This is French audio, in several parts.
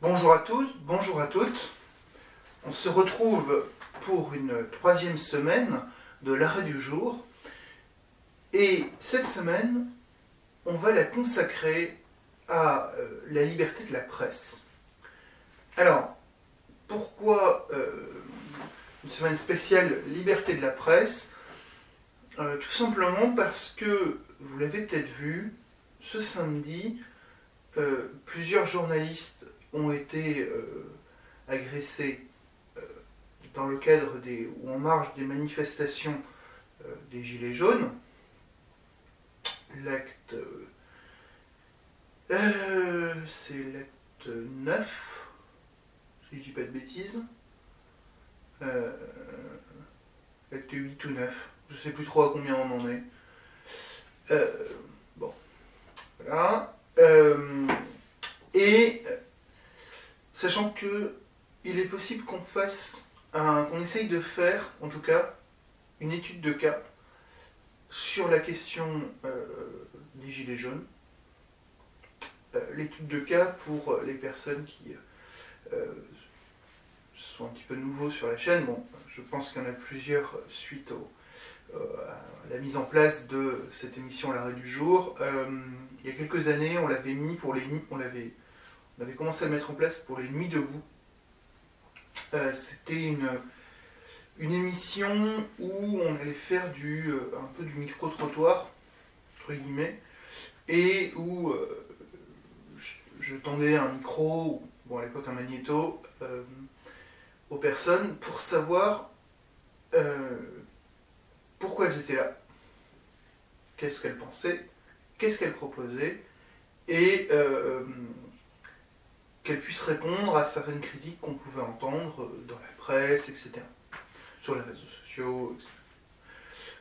Bonjour à tous, bonjour à toutes. On se retrouve pour une troisième semaine de l'arrêt du jour. Et cette semaine, on va la consacrer à la liberté de la presse. Alors, pourquoi une semaine spéciale liberté de la presse? Tout simplement parce que, vous l'avez peut-être vu, ce samedi, plusieurs journalistes ont été agressés dans le cadre ou en marge des manifestations des Gilets jaunes. L'acte... c'est l'acte 9, si je dis pas de bêtises. L'acte 8 ou 9, je sais plus trop à combien on en est. Bon, voilà. Et sachant que il est possible qu'on qu'on essaye de faire, en tout cas, une étude de cas sur la question des Gilets jaunes. L'étude de cas pour les personnes qui sont un petit peu nouveaux sur la chaîne. Bon, je pense qu'il y en a plusieurs suite à la mise en place de cette émission L'Arrêt du jour. Il y a quelques années, on l'avait mis pour les nuits, on avait commencé à le mettre en place pour les nuits debout. C'était une émission où on allait faire un peu du micro-trottoir, entre guillemets, et où je tendais un micro, bon à l'époque un magnéto, aux personnes pour savoir pourquoi elles étaient là, qu'est-ce qu'elles pensaient, qu'est-ce qu'elles proposaient, et qu'elles puissent répondre à certaines critiques qu'on pouvait entendre dans la presse, etc. Sur les réseaux sociaux, etc.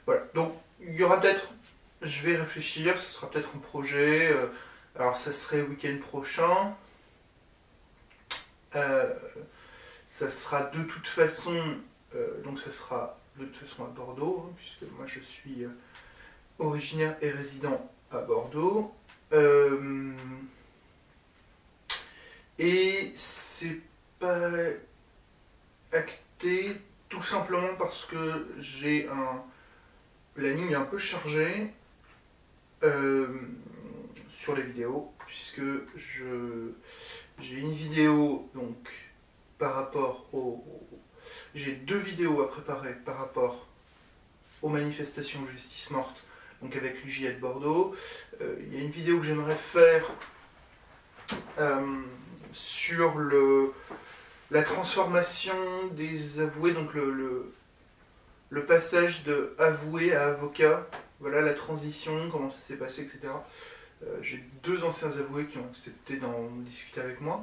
Voilà, donc il y aura peut-être, je vais réfléchir, ce sera peut-être un projet, alors ça serait le week-end prochain, ça sera de toute façon, donc ça sera de toute façon à Bordeaux, hein, puisque moi je suis originaire et résident à Bordeaux. Et c'est pas acté tout simplement parce que j'ai un planning un peu chargé sur les vidéos, puisque j'ai une vidéo donc par rapport j'ai deux vidéos à préparer par rapport aux manifestations Justice Morte, donc avec l'UJA de Bordeaux. Il y a une vidéo que j'aimerais faire sur la transformation des avoués, donc le passage de avoué à avocat, voilà la transition, comment ça s'est passé, etc. J'ai deux anciens avoués qui ont accepté d'en discuter avec moi.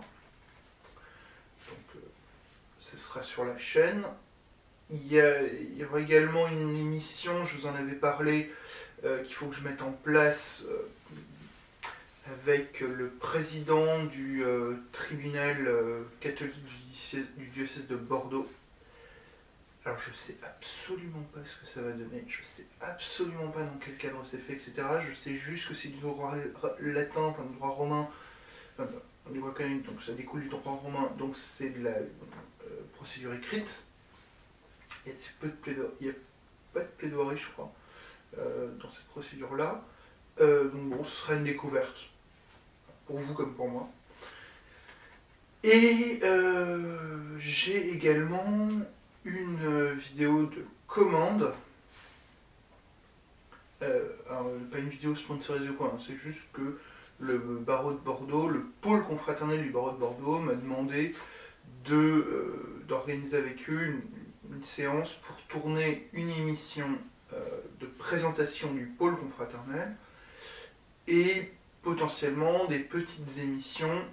Donc ce sera sur la chaîne. Il y aura également une émission, je vous en avais parlé, qu'il faut que je mette en place avec le président du tribunal catholique du diocèse de Bordeaux. Alors je sais absolument pas ce que ça va donner, je sais absolument pas dans quel cadre c'est fait, etc. Je sais juste que c'est du droit latin, enfin du droit romain, enfin, du droit canonique, donc ça découle du droit romain, donc c'est de la procédure écrite. Il y a pas de plaidoirie, je crois, dans cette procédure-là. Donc bon, ce sera une découverte, pour vous comme pour moi. Et j'ai également une vidéo de commande. Alors, pas une vidéo sponsorisée ou quoi, hein, c'est juste que le barreau de Bordeaux, le pôle confraternel du barreau de Bordeaux m'a demandé d'organiser avec eux une séance pour tourner une émission de présentation du pôle confraternel et potentiellement des petites émissions,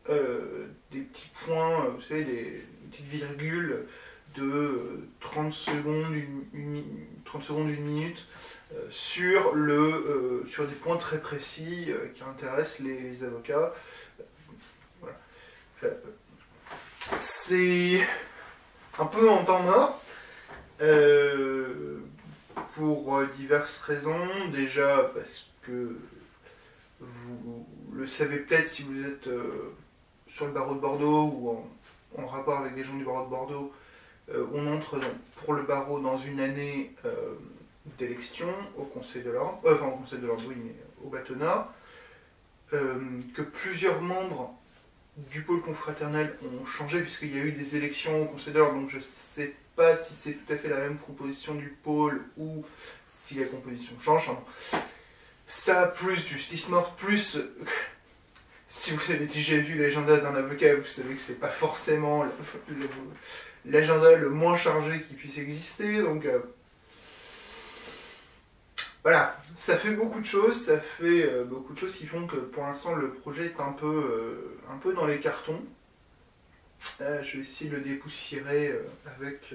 des petits points, vous savez, des petites virgules de 30 secondes, 30 secondes, une minute, sur des points très précis qui intéressent les avocats. Voilà. C'est un peu en temps mort, pour diverses raisons. Déjà parce que vous le savez peut-être si vous êtes sur le barreau de Bordeaux ou en rapport avec des gens du barreau de Bordeaux, on entre pour le barreau dans une année d'élection au Conseil de l'Ordre, enfin au Conseil de l'Ordre, oui, mais au bâtonnat, que plusieurs membres du pôle confraternel ont changé puisqu'il y a eu des élections au Conseil de l'Ordre, donc je ne sais pas si c'est tout à fait la même composition du pôle ou si la composition change. Ça, plus justice morte, plus... Si vous avez déjà vu l'agenda d'un avocat, vous savez que c'est pas forcément l'agenda le moins chargé qui puisse exister, donc voilà, ça fait beaucoup de choses, qui font que pour l'instant le projet est un peu dans les cartons. Je vais essayer de le dépoussiérer avec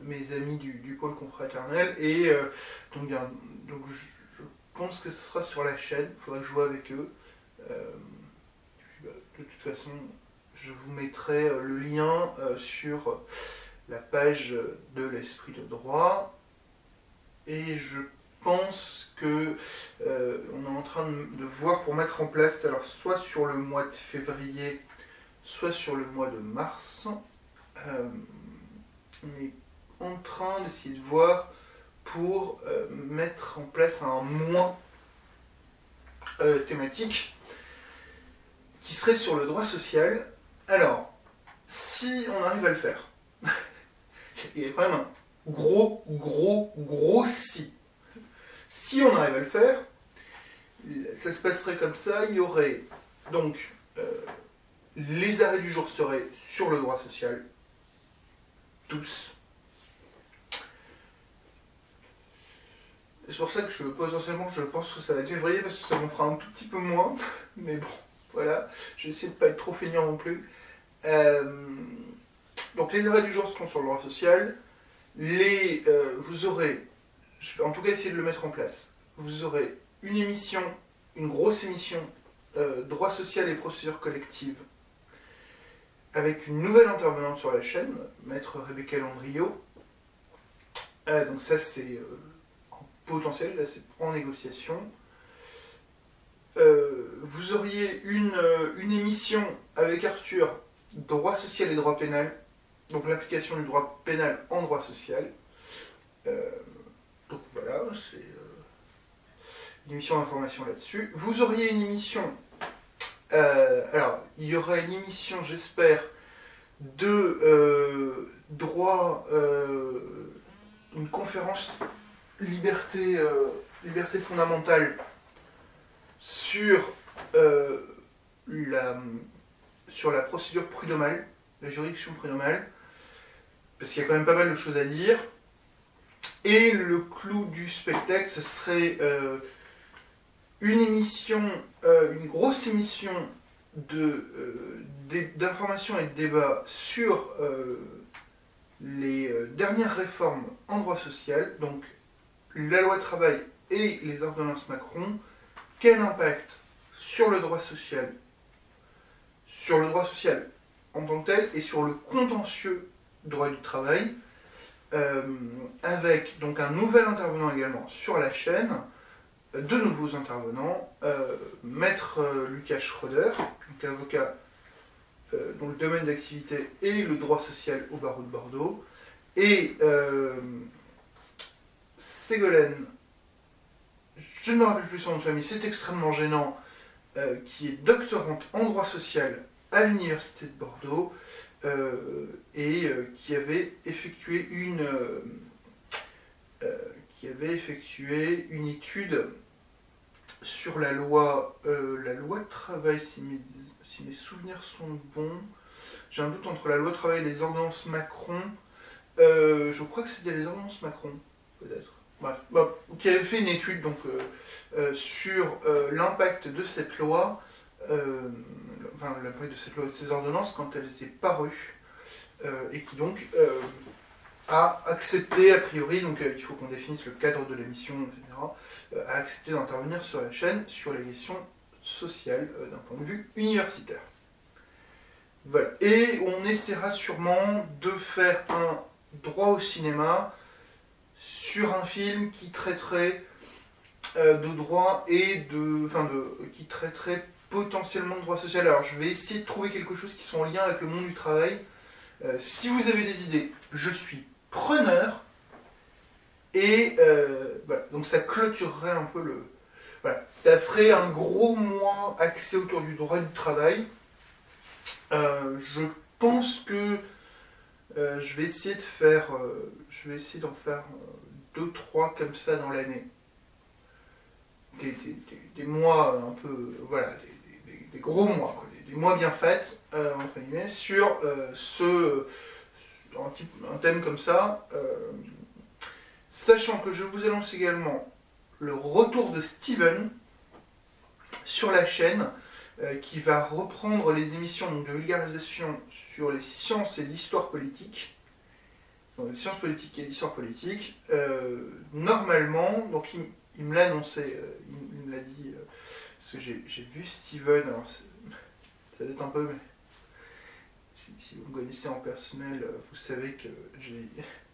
mes amis du pôle confraternel, et donc je pense que ce sera sur la chaîne, il faudra que je joue avec eux. De toute façon, je vous mettrai le lien sur la page de l'Esprit de droit, et je pense que on est en train de voir pour mettre en place, alors soit sur le mois de février, soit sur le mois de mars, on est en train d'essayer de voir pour mettre en place un mois thématique qui serait sur le droit social. Alors, si on arrive à le faire, il y a quand même un gros si. Si on arrive à le faire, ça se passerait comme ça, il y aurait donc les arrêts du jour seraient sur le droit social, tous. C'est pour ça que potentiellement je pense que ça va être février, parce que ça m'en fera un tout petit peu moins, mais bon. Voilà, je vais essayer de ne pas être trop feignant non plus. Donc les arrêts du jour seront sur le droit social. Vous aurez, je vais en tout cas essayer de le mettre en place, vous aurez une émission, une grosse émission, droit social et procédure collective, avec une nouvelle intervenante sur la chaîne, maître Rebecca Landriot. Donc ça c'est en potentiel, là c'est en négociation. Vous auriez une émission avec Arthur, droit social et droit pénal, donc l'application du droit pénal en droit social. Donc voilà, c'est une émission d'information là-dessus. Vous auriez une émission, alors il y aurait une émission, j'espère, de droit, une conférence liberté fondamentale sur la procédure prud'homale, la juridiction prud'homale, parce qu'il y a quand même pas mal de choses à dire. Et le clou du spectacle, ce serait une grosse émission d'information et de débat sur les dernières réformes en droit social, donc la loi travail et les ordonnances Macron. Quel impact sur le droit social en tant que tel, et sur le contentieux droit du travail, avec donc un nouvel intervenant également sur la chaîne, deux nouveaux intervenants, maître Lucas Schroeder, donc avocat dont le domaine d'activité est le droit social au barreau de Bordeaux, et Ségolène, je ne me rappelle plus son nom de famille, c'est extrêmement gênant, qui est doctorante en droit social à l'université de Bordeaux, et qui avait effectué une étude sur la loi de travail, si mes souvenirs sont bons. J'ai un doute entre la loi de travail et les ordonnances Macron. Je crois que c'était les ordonnances Macron, peut-être. Bref, qui avait fait une étude donc, sur l'impact de cette loi, l'impact de cette loi, de ces ordonnances quand elles étaient parues, et qui donc a accepté, a priori, donc il faut qu'on définisse le cadre de l'émission, etc., a accepté d'intervenir sur la chaîne sur les questions sociales d'un point de vue universitaire. Voilà. Et on essaiera sûrement de faire un droit au cinéma sur un film qui traiterait de droit et qui traiterait potentiellement de droit social. Alors je vais essayer de trouver quelque chose qui soit en lien avec le monde du travail. Si vous avez des idées, je suis preneur. Et voilà, donc ça clôturerait un peu le... Voilà, ça ferait un gros mois axé autour du droit du travail. Je pense que je vais essayer de faire... je vais essayer d'en faire 2-3 comme ça dans l'année. Des mois un peu... Voilà, des gros mois, quoi, des mois bien faits, entre guillemets, sur un thème comme ça. Sachant que je vous annonce également le retour de Steven sur la chaîne, qui va reprendre les émissions de vulgarisation sur les sciences et l'histoire politique. Donc, les sciences politiques et l'histoire politique. Normalement, donc il me l'a annoncé, il me l'a dit, parce que j'ai vu Steven, alors ça date un peu, mais si vous me connaissez en personnel, vous savez que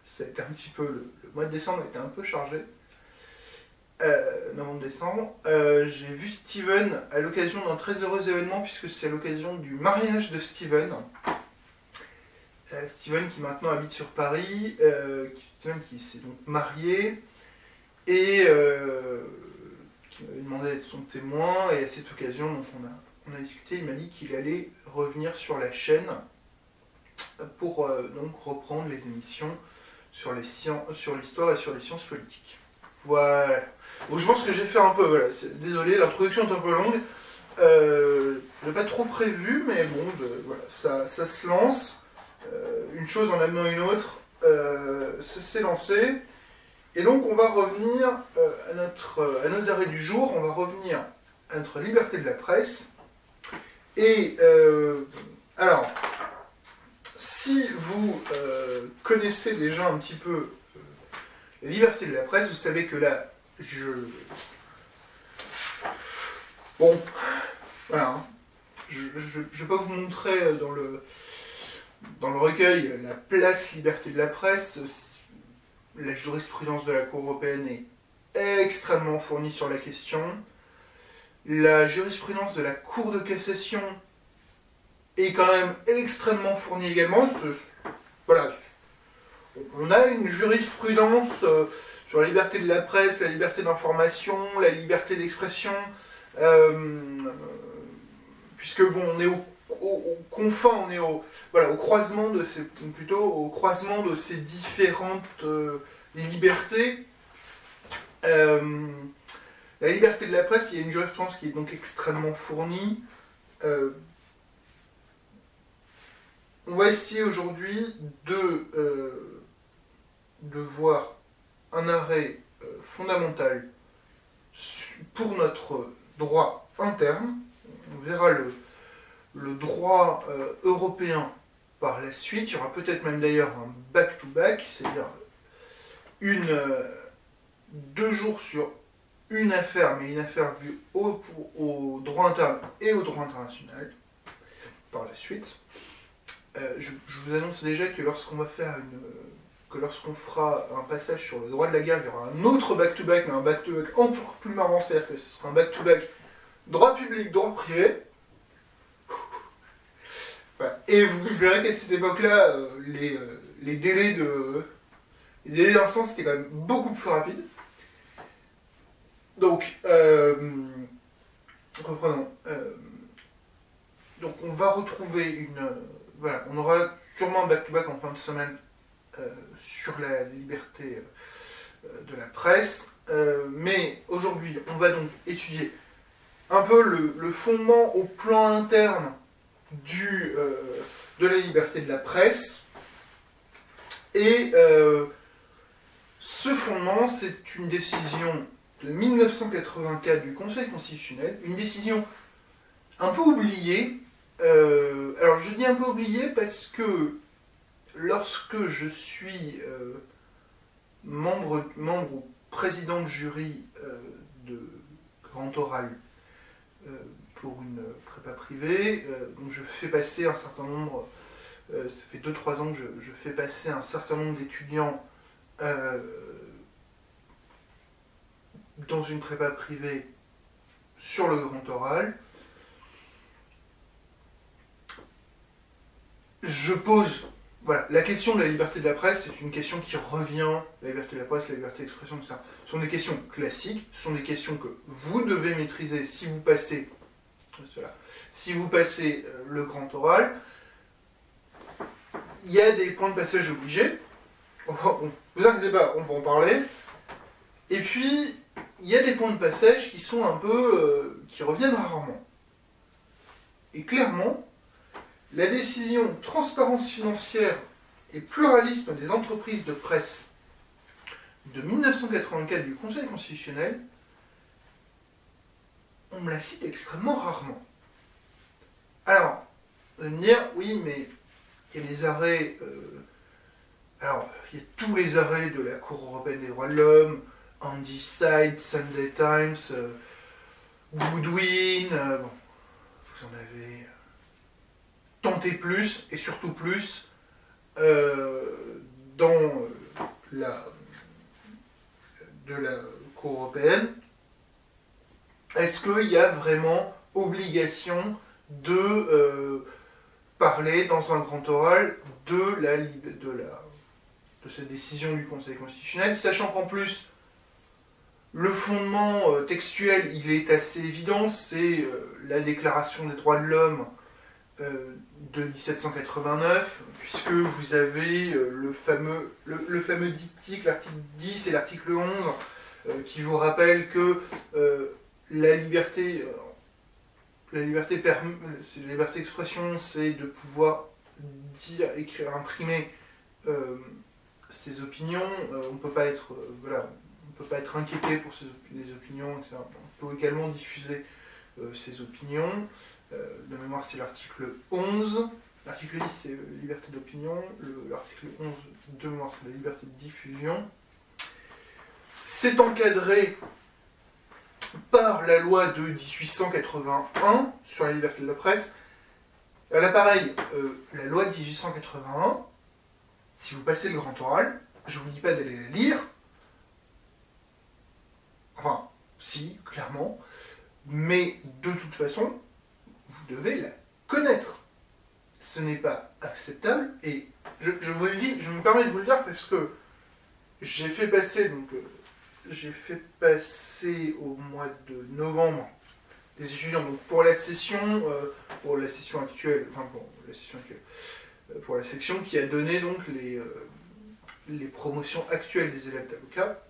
ça a été un petit peu, le mois de décembre a été un peu chargé. Novembre-décembre. J'ai vu Steven à l'occasion d'un très heureux événement, puisque c'est à l'occasion du mariage de Steven. Steven qui maintenant habite sur Paris, Steven qui s'est donc marié, et qui m'avait demandé d'être son témoin, et à cette occasion, donc on a discuté, il m'a dit qu'il allait revenir sur la chaîne pour donc reprendre les émissions sur l'histoire et sur les sciences politiques. Voilà. Donc je pense que j'ai fait un peu, voilà, désolé, l'introduction est un peu longue. Je n'ai pas trop prévu, mais bon, voilà, ça se lance. Une chose en amenant une autre, ça s'est lancé. Et donc on va revenir à nos arrêts du jour, on va revenir à notre liberté de la presse. Et alors, si vous connaissez déjà un petit peu la liberté de la presse, vous savez que là, bon, voilà, hein. Je ne vais pas vous montrer dans le recueil la place liberté de la presse. La jurisprudence de la Cour européenne est extrêmement fournie sur la question. La jurisprudence de la Cour de cassation est quand même extrêmement fournie également. Voilà, on a une jurisprudence sur la liberté de la presse, la liberté d'information, la liberté d'expression, puisque bon, on est aux confins, on est au croisement de ces différentes libertés. La liberté de la presse, il y a une jurisprudence qui est donc extrêmement fournie. On va essayer aujourd'hui de voir un arrêt fondamental pour notre droit interne. On verra le droit européen par la suite. Il y aura peut-être même d'ailleurs un back-to-back, c'est-à-dire 2 jours sur une affaire, mais une affaire vue au droit interne et au droit international par la suite. Je vous annonce déjà que lorsqu'on fera un passage sur le droit de la guerre, il y aura un autre back-to-back, mais un back-to-back encore plus marrant, c'est-à-dire que ce sera un back-to-back droit public, droit privé. Voilà. Et vous verrez qu'à cette époque-là, les délais d'instance étaient quand même beaucoup plus rapides. Donc, reprenons. Donc, on va retrouver voilà, on aura sûrement un back-to-back en fin de semaine sur la liberté de la presse. Mais aujourd'hui, on va donc étudier un peu le fondement au plan interne de la liberté de la presse. Et ce fondement, c'est une décision de 1984 du Conseil constitutionnel, une décision un peu oubliée. Alors je dis un peu oubliée parce que lorsque je suis membre ou président de jury de grand oral pour une prépa privée, donc je fais passer un certain nombre, ça fait 2-3 ans que je fais passer un certain nombre d'étudiants dans une prépa privée sur le grand oral. je pose... Voilà, la question de la liberté de la presse, c'est une question qui revient, la liberté de la presse, la liberté d'expression, etc. Ce sont des questions classiques, ce sont des questions que vous devez maîtriser si vous passez, le grand oral. Il y a des points de passage obligés, vous inquiétez pas, on va en parler. Et puis, il y a des points de passage qui sont un peu... qui reviennent rarement. Et clairement, la décision transparence financière et pluralisme des entreprises de presse de 1984 du Conseil constitutionnel, on me la cite extrêmement rarement. Alors, vous allez me dire, oui, mais il y a les arrêts... alors, il y a tous les arrêts de la Cour européenne des droits de l'homme, Andy Side, Sunday Times, Goodwin, bon, vous en avez... tenter plus, et surtout plus, dans de la Cour européenne. Est-ce qu'il y a vraiment obligation de parler dans un grand oral de cette décision du Conseil constitutionnel, sachant qu'en plus, le fondement textuel, il est assez évident, c'est la Déclaration des droits de l'homme de 1789, puisque vous avez le fameux diptyque, l'article 10 et l'article 11, qui vous rappellent que la liberté d'expression, c'est de pouvoir dire, écrire, imprimer ses opinions. On ne peut pas être inquiété pour les opinions, etc. On peut également diffuser ses opinions. De mémoire, c'est l'article 11. L'article 10, c'est liberté d'opinion. L'article 11, de mémoire, c'est la liberté de diffusion. C'est encadré par la loi de 1881 sur la liberté de la presse. Là, pareil, la loi de 1881, si vous passez le grand oral, je ne vous dis pas d'aller la lire. Enfin, si, clairement. Mais de toute façon, vous devez la connaître. Ce n'est pas acceptable, et je vous le dis, je me permets de vous le dire parce que j'ai fait passer au mois de novembre des étudiants, donc pour la session actuelle, pour la section qui a donné donc les promotions actuelles des élèves d'avocats,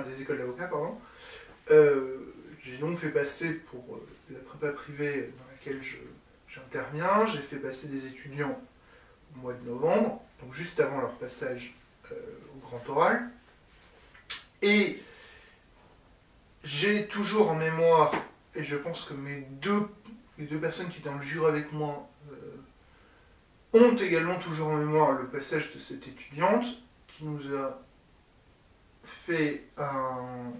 des écoles d'avocats, pardon. J'ai donc fait passer pour la prépa privée dans laquelle j'interviens, j'ai fait passer des étudiants au mois de novembre, donc juste avant leur passage au grand oral. Et j'ai toujours en mémoire, et je pense que les deux personnes qui étaient dans le jury avec moi ont également toujours en mémoire le passage de cette étudiante qui nous a fait un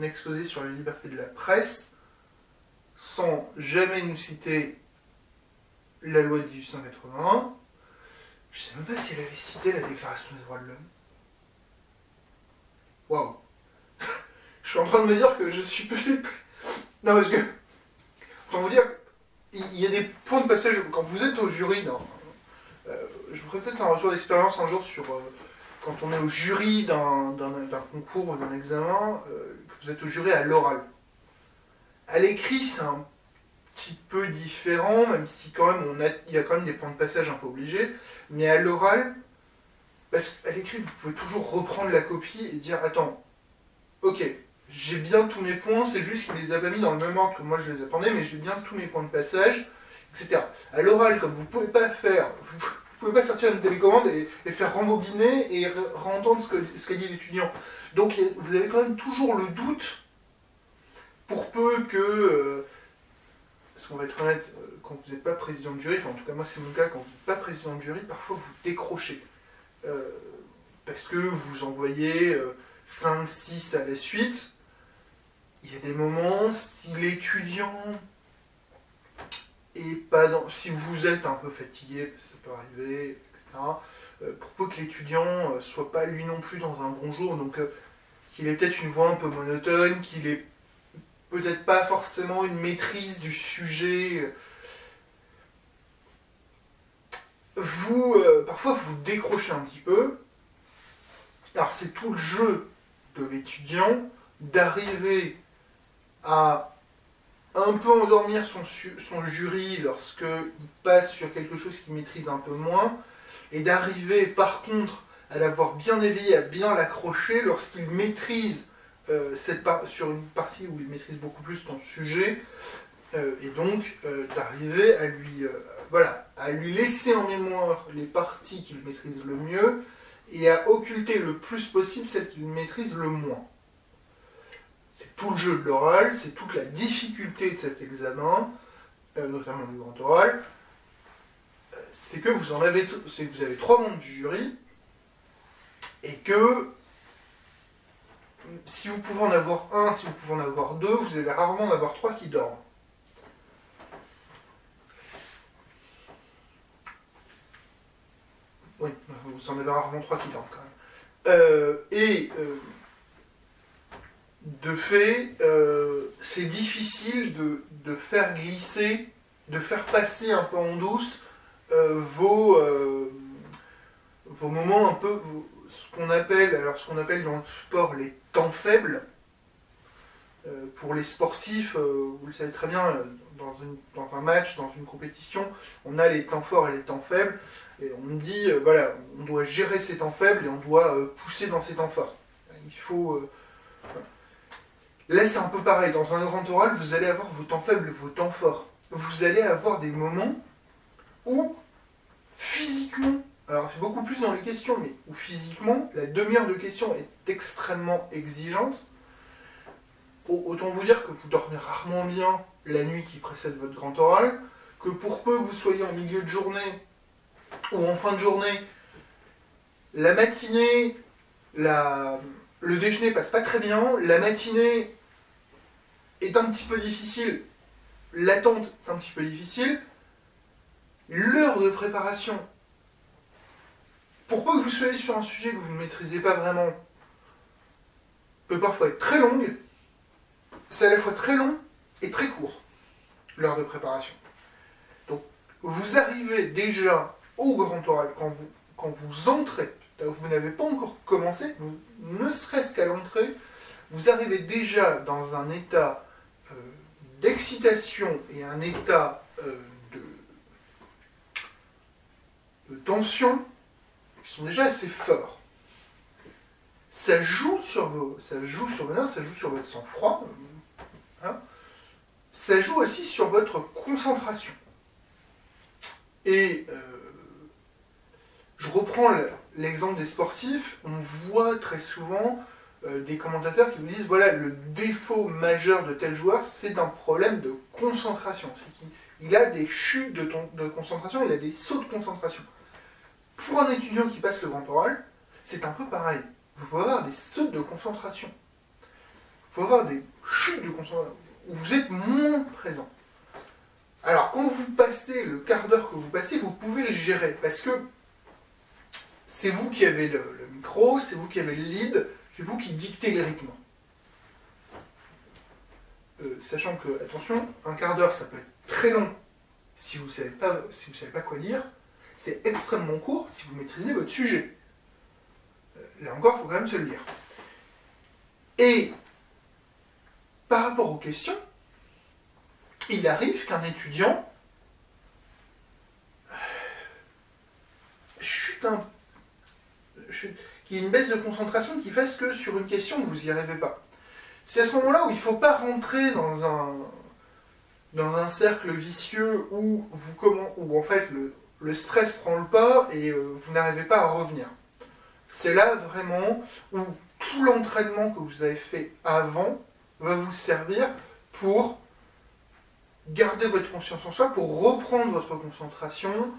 exposé sur la liberté de la presse sans jamais nous citer la loi de 1881. Je ne sais même pas si elle avait cité la Déclaration des droits de l'homme. Waouh. Je suis en train de me dire que je suis peut-être... Non, parce que... Pour vous dire, il y a des points de passage... Quand vous êtes au jury je vous ferai peut-être un retour d'expérience un jour sur... quand on est au jury d'un concours ou d'un examen, que vous êtes au jury à l'oral. À l'écrit, c'est un petit peu différent, même si quand même il y a quand même des points de passage un peu obligés. Mais à l'oral, parce qu'à l'écrit, vous pouvez toujours reprendre la copie et dire « Attends, ok, j'ai bien tous mes points, c'est juste qu'il les a pas mis dans le même ordre que moi je les attendais, mais j'ai bien tous mes points de passage, etc. » À l'oral, comme vous ne pouvez pas faire... Vous pouvez pas sortir une télécommande et faire rembobiner et entendre ce qu'a dit l'étudiant. Donc vous avez quand même toujours le doute, pour peu que... parce qu'on va être honnête, quand vous n'êtes pas président de jury, enfin en tout cas moi c'est mon cas, quand vous n'êtes pas président de jury, parfois vous décrochez. Parce que vous envoyez 5, 6 à la suite. Il y a des moments, si l'étudiant... et pas dans... si vous êtes un peu fatigué, ça peut arriver, etc., pour peu que l'étudiant soit pas lui non plus dans un bon jour, donc qu'il ait peut-être une voix un peu monotone, qu'il ait peut-être pas forcément une maîtrise du sujet. parfois vous décrochez un petit peu. Alors c'est tout le jeu de l'étudiant d'arriver à un peu endormir son jury lorsqu'il passe sur quelque chose qu'il maîtrise un peu moins, et d'arriver par contre à l'avoir bien éveillé, à bien l'accrocher lorsqu'il maîtrise sur une partie où il maîtrise beaucoup plus son sujet, et donc d'arriver à à lui laisser en mémoire les parties qu'il maîtrise le mieux, et à occulter le plus possible celles qu'il maîtrise le moins. C'est tout le jeu de l'oral, c'est toute la difficulté de cet examen, notamment du grand oral, c'est que vous avez 3 membres du jury, et que si vous pouvez en avoir un, si vous pouvez en avoir 2, vous allez rarement en avoir 3 qui dorment. Oui, vous en avez rarement 3 qui dorment quand même. De fait, c'est difficile de faire glisser, de faire passer un peu en douce vos moments un peu, ce qu'on appelle dans le sport les temps faibles. Pour les sportifs, vous le savez très bien, dans un match, dans une compétition, on a les temps forts et les temps faibles, et on dit, on doit gérer ces temps faibles et on doit pousser dans ces temps forts. Il faut... Là, c'est un peu pareil. Dans un grand oral, vous allez avoir vos temps faibles et vos temps forts. Vous allez avoir des moments où, physiquement, alors c'est beaucoup plus dans les questions, mais où physiquement, la demi-heure de questions est extrêmement exigeante. Autant vous dire que vous dormez rarement bien la nuit qui précède votre grand oral, que pour peu que vous soyez en milieu de journée ou en fin de journée, la matinée, le déjeuner passe pas très bien, la matinée est un petit peu difficile, l'attente est un petit peu difficile, l'heure de préparation, pour peu que vous soyez sur un sujet que vous ne maîtrisez pas vraiment, peut parfois être très longue. C'est à la fois très long et très court, l'heure de préparation. Donc, vous arrivez déjà au grand oral, quand vous entrez, vous n'avez pas encore commencé, ne serait-ce qu'à l'entrée, vous arrivez déjà dans un état d'excitation et un état de tension qui sont déjà assez forts. Ça joue sur vos nerfs, ça joue sur votre sang-froid, hein. Ça joue aussi sur votre concentration. Et je reprends l'exemple des sportifs, on voit très souvent des commentateurs qui vous disent, voilà, le défaut majeur de tel joueur, c'est un problème de concentration. C'est qu'il a des chutes de concentration, il a des sauts de concentration. Pour un étudiant qui passe le grand oral, c'est un peu pareil. Vous pouvez avoir des sauts de concentration. Vous pouvez avoir des chutes de concentration, où vous êtes moins présent. Alors, quand vous passez le quart d'heure que vous passez, vous pouvez le gérer, parce que c'est vous qui avez le micro, c'est vous qui avez le lead, c'est vous qui dictez les rythmes. Sachant que, attention, un quart d'heure, ça peut être très long si vous ne savez pas quoi lire, c'est extrêmement court si vous maîtrisez votre sujet. Là encore, il faut quand même se le lire. Et par rapport aux questions, il arrive qu'un étudiant qu'il y ait une baisse de concentration qui fasse que sur une question, vous n'y arrivez pas. C'est à ce moment-là où il ne faut pas rentrer dans un cercle vicieux où en fait le stress prend le pas et vous n'arrivez pas à revenir. C'est là vraiment où tout l'entraînement que vous avez fait avant va vous servir pour garder votre conscience en soi, pour reprendre votre concentration,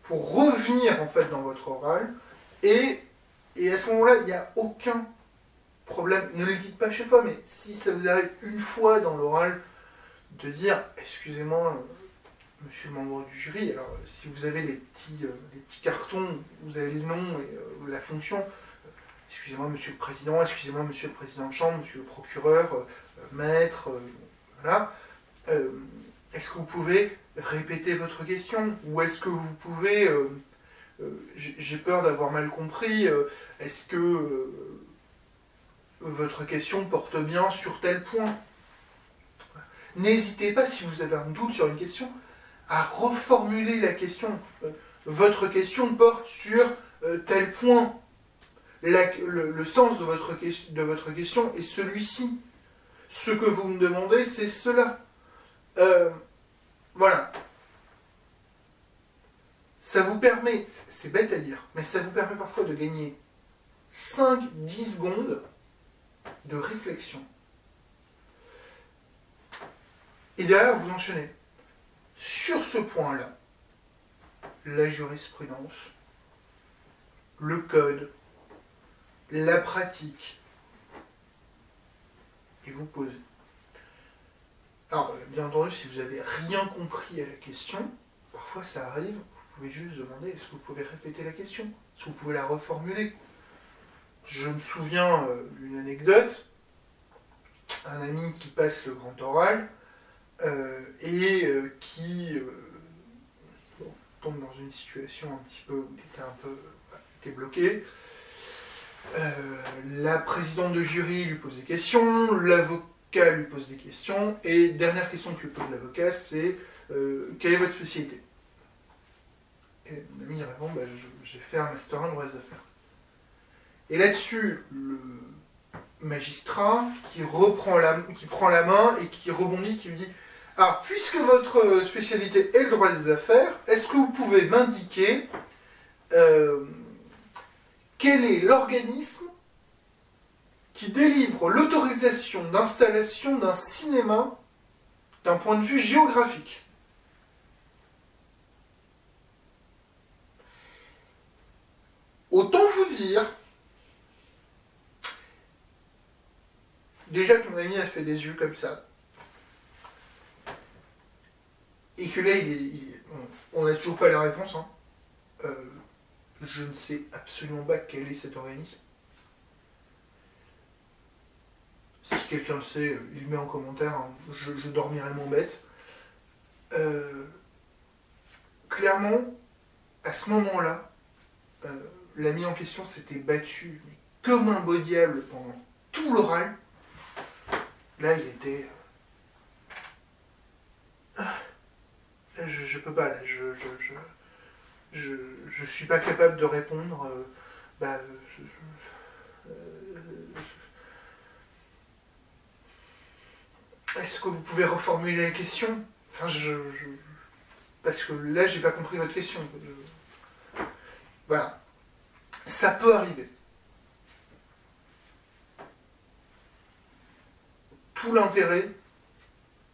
pour revenir en fait dans votre oral, et à ce moment-là, il n'y a aucun problème. Ne le dites pas chaque fois, mais si ça vous arrive une fois dans l'oral, de dire, excusez-moi, monsieur le membre du jury, alors si vous avez les petits cartons, vous avez le nom et la fonction, excusez-moi monsieur le président, excusez-moi monsieur le président de chambre, monsieur le procureur, maître, voilà, est-ce que vous pouvez répéter votre question? Ou est-ce que vous pouvez... j'ai peur d'avoir mal compris, est-ce que votre question porte bien sur tel point? N'hésitez pas, si vous avez un doute sur une question, à reformuler la question. Votre question porte sur tel point. Le sens de votre question est celui-ci. Ce que vous me demandez, c'est cela. Voilà. Ça vous permet, c'est bête à dire, mais ça vous permet parfois de gagner 5-10 secondes de réflexion. Et derrière, vous enchaînez. Sur ce point-là, la jurisprudence, le code, la pratique, et vous posez. Alors, bien entendu, si vous n'avez rien compris à la question, parfois ça arrive, vous pouvez juste demander, est-ce que vous pouvez répéter la question? Est-ce que vous pouvez la reformuler? Je me souviens d'une anecdote, un ami qui passe le grand oral, et qui tombe dans une situation un petit peu où il était bloqué. La présidente de jury lui pose des questions, l'avocat lui pose des questions, et dernière question que lui pose l'avocat, c'est quelle est votre spécialité? Et mon ami répond, j'ai fait un master 1 droit des affaires. Et là-dessus, le magistrat qui prend la main et qui rebondit, qui lui dit, alors, puisque votre spécialité est le droit des affaires, est-ce que vous pouvez m'indiquer quel est l'organisme qui délivre l'autorisation d'installation d'un cinéma d'un point de vue géographique? Autant vous dire, déjà que mon ami a fait des yeux comme ça, et que là, on n'a toujours pas la réponse, hein. Je ne sais absolument pas quel est cet organisme. Si quelqu'un le sait, il le met en commentaire, hein. Je dormirai mon bête. Clairement, à ce moment-là, l'ami en question s'était battu comme un beau diable pendant tout l'oral. Là, il était... Je peux pas, là, je suis pas capable de répondre. Est-ce que vous pouvez reformuler la question? Enfin, parce que là, j'ai pas compris votre question. Voilà. Ça peut arriver. Tout l'intérêt,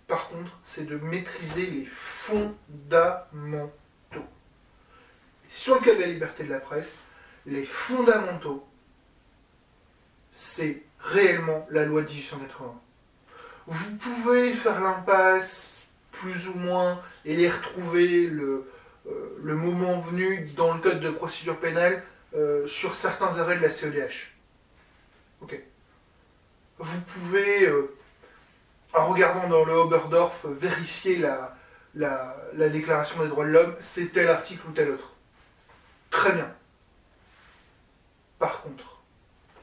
par contre, c'est de maîtriser les fondamentaux. Sur le cas de la liberté de la presse, les fondamentaux, c'est réellement la loi de 1880. Vous pouvez faire l'impasse, plus ou moins, et les retrouver le moment venu dans le code de procédure pénale sur certains arrêts de la CEDH. Ok. Vous pouvez, en regardant dans le Oberdorf, vérifier la Déclaration des droits de l'homme, c'est tel article ou tel autre. Très bien. Par contre,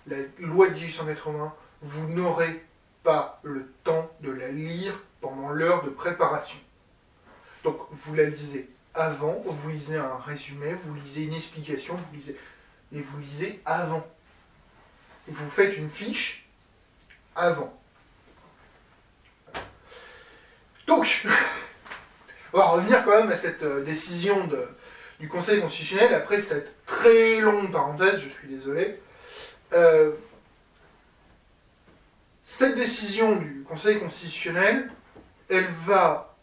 la loi de 1880, vous n'aurez pas le temps de la lire pendant l'heure de préparation. Donc, vous la lisez avant, vous lisez un résumé, vous lisez une explication, et vous lisez avant. Vous faites une fiche avant. Donc, on va revenir quand même à cette décision du Conseil constitutionnel, après cette très longue parenthèse, je suis désolé. Cette décision du Conseil constitutionnel, elle va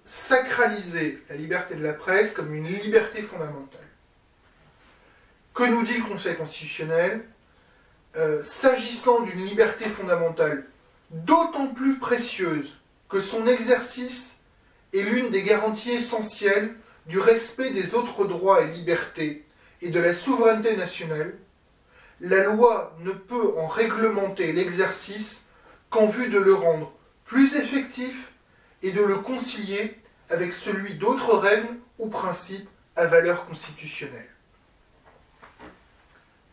sacraliser la liberté de la presse comme une liberté fondamentale. Que nous dit le Conseil constitutionnel? S'agissant d'une liberté fondamentale d'autant plus précieuse que son exercice est l'une des garanties essentielles du respect des autres droits et libertés et de la souveraineté nationale, la loi ne peut en réglementer l'exercice qu'en vue de le rendre plus effectif et de le concilier avec celui d'autres règles ou principes à valeur constitutionnelle.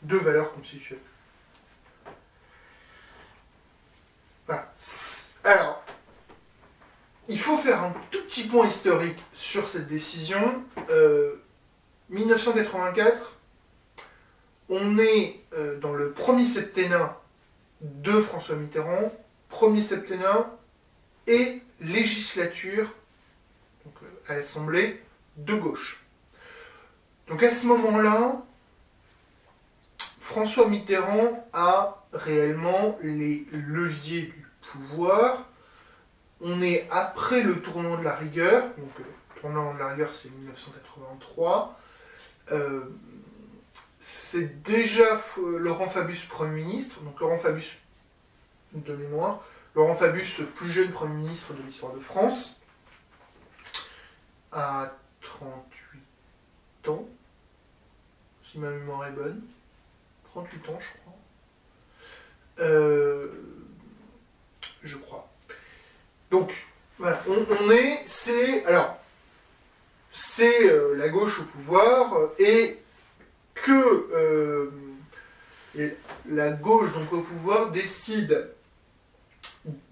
De valeur constitutionnelle. Voilà. Alors, il faut faire un tout petit point historique sur cette décision. 1984, on est dans le premier septennat de François Mitterrand, premier septennat et législature donc, à l'Assemblée de gauche. Donc à ce moment-là, François Mitterrand a réellement les leviers du pouvoir. On est après le tournant de la rigueur, donc le tournant de la rigueur c'est 1983. C'est déjà Laurent Fabius Premier ministre, donc Laurent Fabius de mémoire, Laurent Fabius plus jeune Premier ministre de l'histoire de France, à 38 ans, si ma mémoire est bonne, 38 ans je crois. Donc, voilà, c'est la gauche au pouvoir, et que la gauche donc au pouvoir décide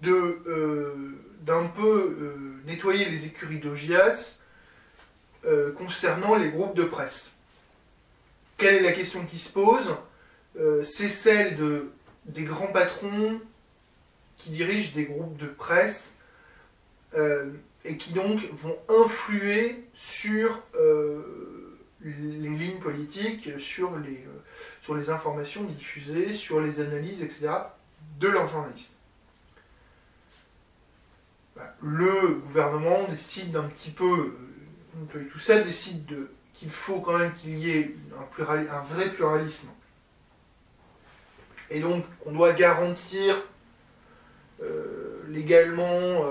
d'un peu nettoyer les écuries d'Augias concernant les groupes de presse. Quelle est la question qui se pose? C'est celle des grands patrons qui dirigent des groupes de presse et qui donc vont influer sur les lignes politiques, sur les informations diffusées, sur les analyses, etc. de leurs journalistes. Le gouvernement décide d'un petit peu, tout ça décide qu'il faut quand même qu'il y ait un vrai pluralisme. Et donc on doit garantir légalement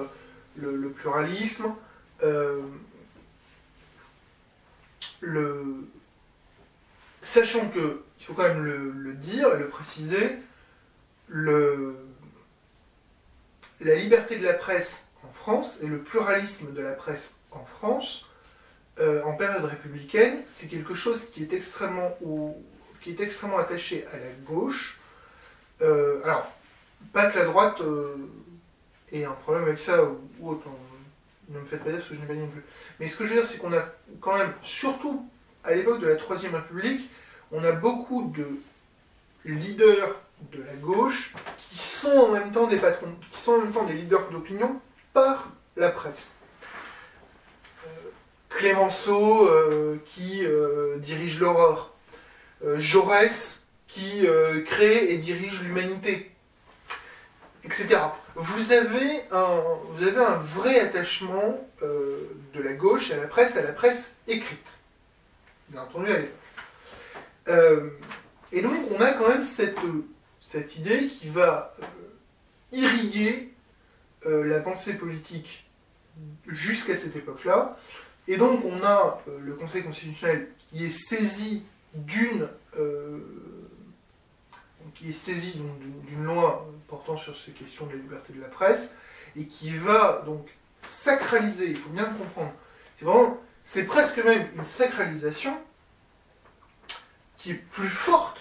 le pluralisme. Sachant que, il faut quand même le dire et le préciser, la liberté de la presse en France et le pluralisme de la presse en France, en période républicaine, c'est quelque chose qui est extrêmement attaché à la gauche. Alors, pas que la droite ait un problème avec ça ou autre, ne me faites pas dire ce que je n'ai pas dit non plus. Mais ce que je veux dire, c'est qu'on a quand même, surtout à l'époque de la Troisième République, on a beaucoup de leaders de la gauche qui sont en même temps des patrons, qui sont en même temps des leaders d'opinion par la presse. Clémenceau qui dirige l'Aurore, Jaurès qui crée et dirige l'Humanité, etc. Vous avez un vrai attachement de la gauche à la presse écrite. Bien entendu à l'époque. Et donc on a quand même cette idée qui va irriguer la pensée politique jusqu'à cette époque-là. Et donc on a le Conseil constitutionnel qui est saisi d'une loi portant sur ces questions de la liberté de la presse, et qui va donc sacraliser, il faut bien le comprendre, c'est presque même une sacralisation qui est plus forte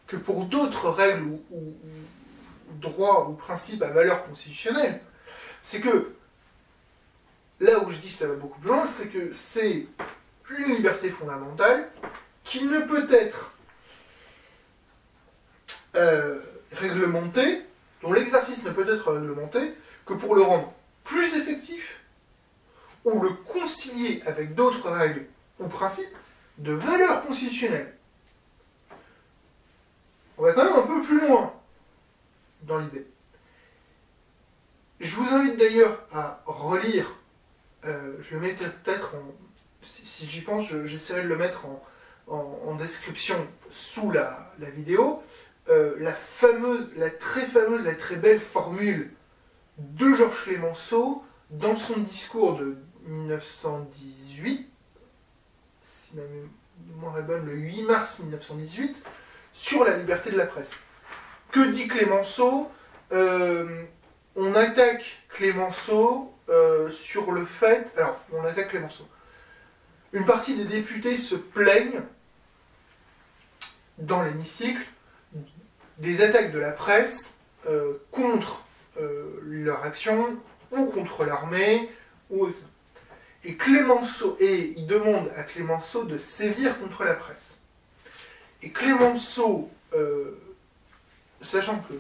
que pour d'autres règles ou droits ou principes à valeur constitutionnelle. C'est que, là où je dis que ça va beaucoup plus loin, c'est que c'est une liberté fondamentale qui ne peut être réglementée, dont l'exercice ne peut être réglementé que pour le rendre plus effectif ou le concilier avec d'autres règles ou principes de valeur constitutionnelle. On va quand même un peu plus loin dans l'idée. Je vous invite d'ailleurs à relire, je le mettrai peut-être si j'y pense, j'essaierai de le mettre en description sous la vidéo, la très belle formule de Georges Clemenceau dans son discours de 1918, si ma mémoire est bonne, le 8 mars 1918, sur la liberté de la presse. Que dit Clemenceau ? On attaque Clemenceau sur le fait... Alors, on attaque Clémenceau. Une partie des députés se plaignent, dans l'hémicycle, des attaques de la presse contre leur action, ou contre l'armée, et Clémenceau, et il demande à Clémenceau de sévir contre la presse. Et Clémenceau, sachant que,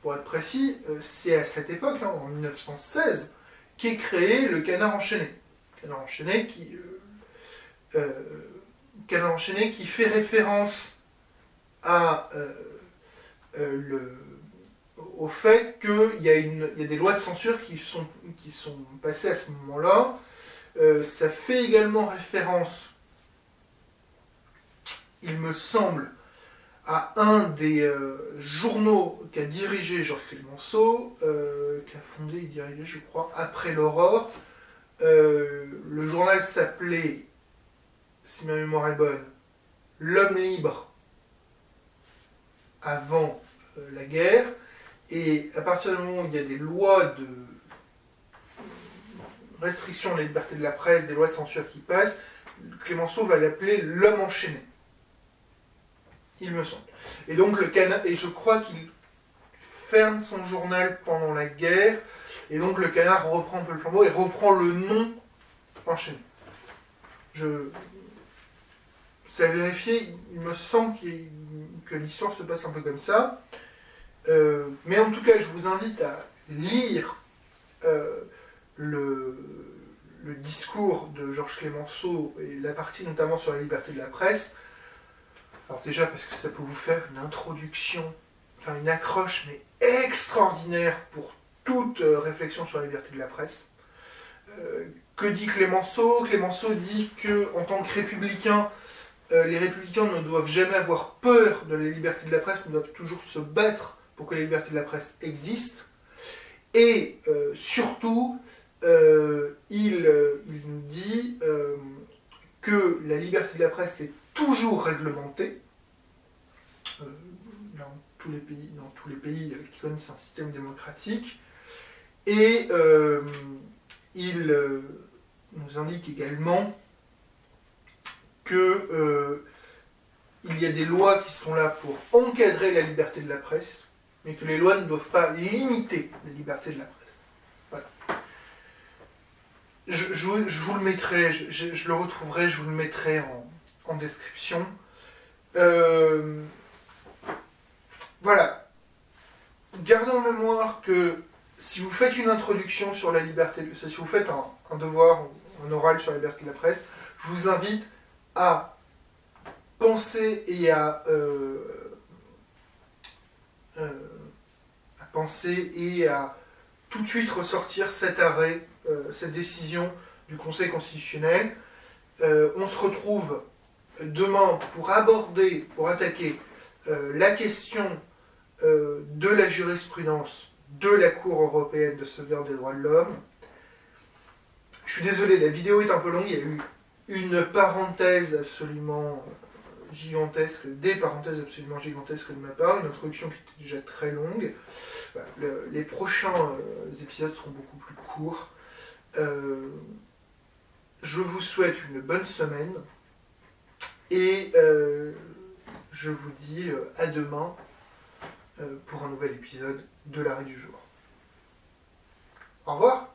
pour être précis, c'est à cette époque, hein, en 1916, qu'est créé le Canard enchaîné. Canard enchaîné qui fait référence à au fait qu'il y a des lois de censure qui sont passées à ce moment-là. Ça fait également référence, il me semble, à un des journaux qu'a dirigé Georges Clémenceau, qu'a fondé et dirigé, je crois, après l'Aurore. Le journal s'appelait, si ma mémoire est bonne, L'Homme libre avant la guerre. Et à partir du moment où il y a des lois de restriction de la liberté de la presse, des lois de censure qui passent, Clémenceau va l'appeler l'homme enchaîné. Il me semble. Et donc et je crois qu'il ferme son journal pendant la guerre, et donc le Canard reprend un peu le flambeau et reprend le nom enchaîné. C'est à vérifier, il me semble que l'histoire se passe un peu comme ça. Mais en tout cas, je vous invite à lire le discours de Georges Clémenceau et la partie notamment sur la liberté de la presse. Alors déjà parce que ça peut vous faire une introduction, enfin une accroche mais extraordinaire pour toute réflexion sur la liberté de la presse. Que dit Clémenceau? Clémenceau dit que en tant que républicain, les républicains ne doivent jamais avoir peur de la liberté de la presse, mais doivent toujours se battre pour que la liberté de la presse existe. Et surtout, il nous dit que la liberté de la presse est toujours réglementée dans tous les pays qui connaissent un système démocratique. Et il nous indique également que il y a des lois qui sont là pour encadrer la liberté de la presse, mais que les lois ne doivent pas limiter la liberté de la presse. Voilà. Je vous le mettrai, je le retrouverai, je vous le mettrai en description. Voilà. Gardez en mémoire que si vous faites une introduction sur la liberté, si vous faites un devoir, un oral sur la liberté de la presse, je vous invite à penser et à tout de suite ressortir cet arrêt, cette décision du Conseil constitutionnel. On se retrouve demain pour attaquer la question de la jurisprudence de la Cour européenne de sauvegarde des droits de l'homme. Je suis désolé, la vidéo est un peu longue, il y a eu une parenthèse absolument gigantesque, des parenthèses absolument gigantesques de ma part, une introduction qui était déjà très longue. Les prochains épisodes seront beaucoup plus courts. Je vous souhaite une bonne semaine et je vous dis à demain pour un nouvel épisode de l'Arrêt du jour. Au revoir.